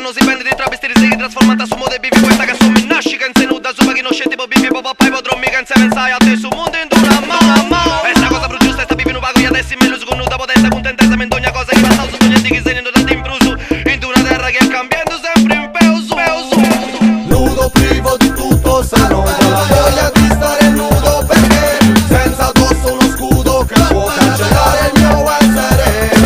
non si prende di travestire, si trasformata su mode bivi. Questa che sono nasci che non nuda, su chi non scende tipo bivi, poi poi potrò mica insieme sai a te su mondo in una mano. E sta cosa più giusta, sta bivi non pago io adesso in meglio su con nuda potenza, contentezza, in ogni cosa che passa su ogni che sei tanto in bruso, in una terra che è cambiando sempre in peuso. Nudo privo di tutto, se non ho la voglia di stare nudo, perché senza addosso uno scudo che può cancellare il mio essere.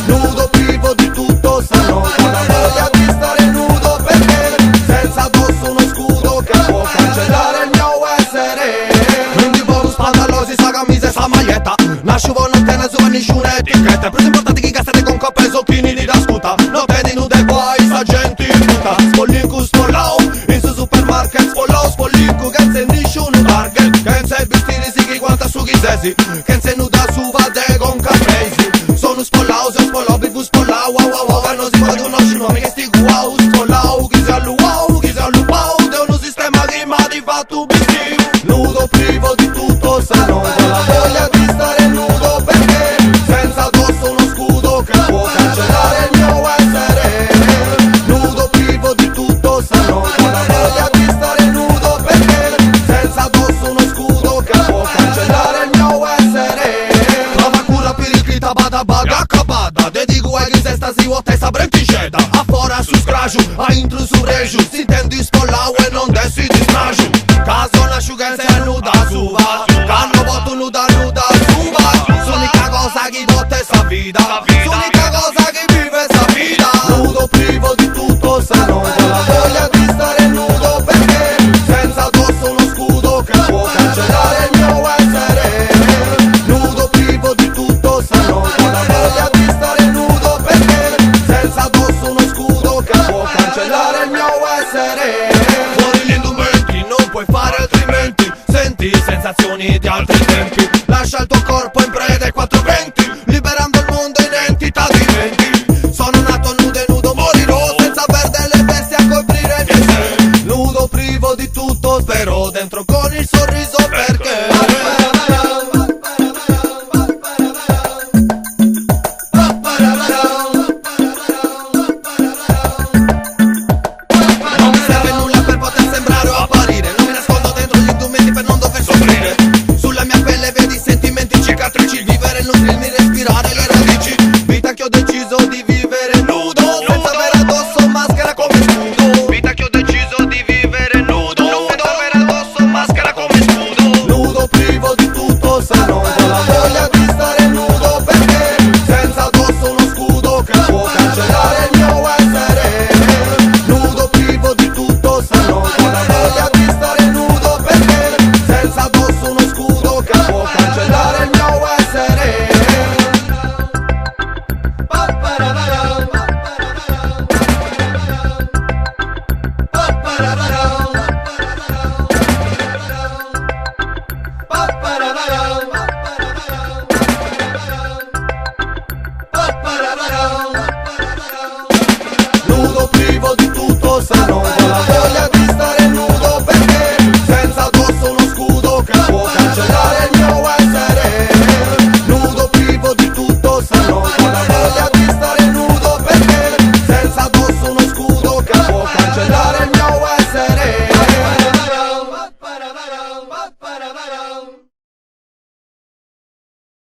Nudo privo di tutto, se non ho la voglia di stare nudo, perché senza addosso uno scudo che può cancellare il mio essere. Quindi bonus, pantaloni, sa camisa e sa maglietta, nascivo non te ne su nessuna etichetta. Preso importante che gastate con coppe e zocchini di da scuta, non te di nude guai, sa gente in puta. Spollinku spollao, in su supermarket spollao, spollinku che se nessuno target, che se vestiti si chi quanta su chi sesi, che se nuda su vade con capresi. Sono spollao, se spollao, bivu spollao, wow wow wow, che non si può conoscere nomi che sti wow. Spollao, chi si alluau, chi si alluau, de uno sistema che ma di fatto bistiu. Nudo privo di tutto, se non ho la voglia di stare nudo, perché senza addosso uno scudo che può cancellare il mio essere. Nudo privo di tutto, se non ho la voglia di stare nudo, perché senza addosso uno scudo che può cancellare il mio essere. Prova cura per il grita bada bada acabada, dedico ai che se sta si vuota e sa bremticeda. A fora su scraju, a intru su reju, si intendi spollau e non dessi di straju. Caso nasciuga se nuda suva, canno botto nuda nuda suva. L'unica cosa che botte sa vita, l'unica cosa che vive sa vita. Nudo privo di tutto, se non ho la voglia di stare nudo, perché senza addosso uno scudo che può cancellare il mio essere. Nudo privo di tutto, se non ho la voglia di stare nudo, perché senza addosso uno scudo che può cancellare il mio essere. Fuori gli indumenti, non puoi fare altrimenti, senti sensazioni di altri tempi. Lascia il tuo corpo in preda ai 420, liberando il mondo in entità di venti. Sono nato nudo e nudo morirò, senza perdere le bestie a coprire di sé. Nudo privo di tutto, spero dentro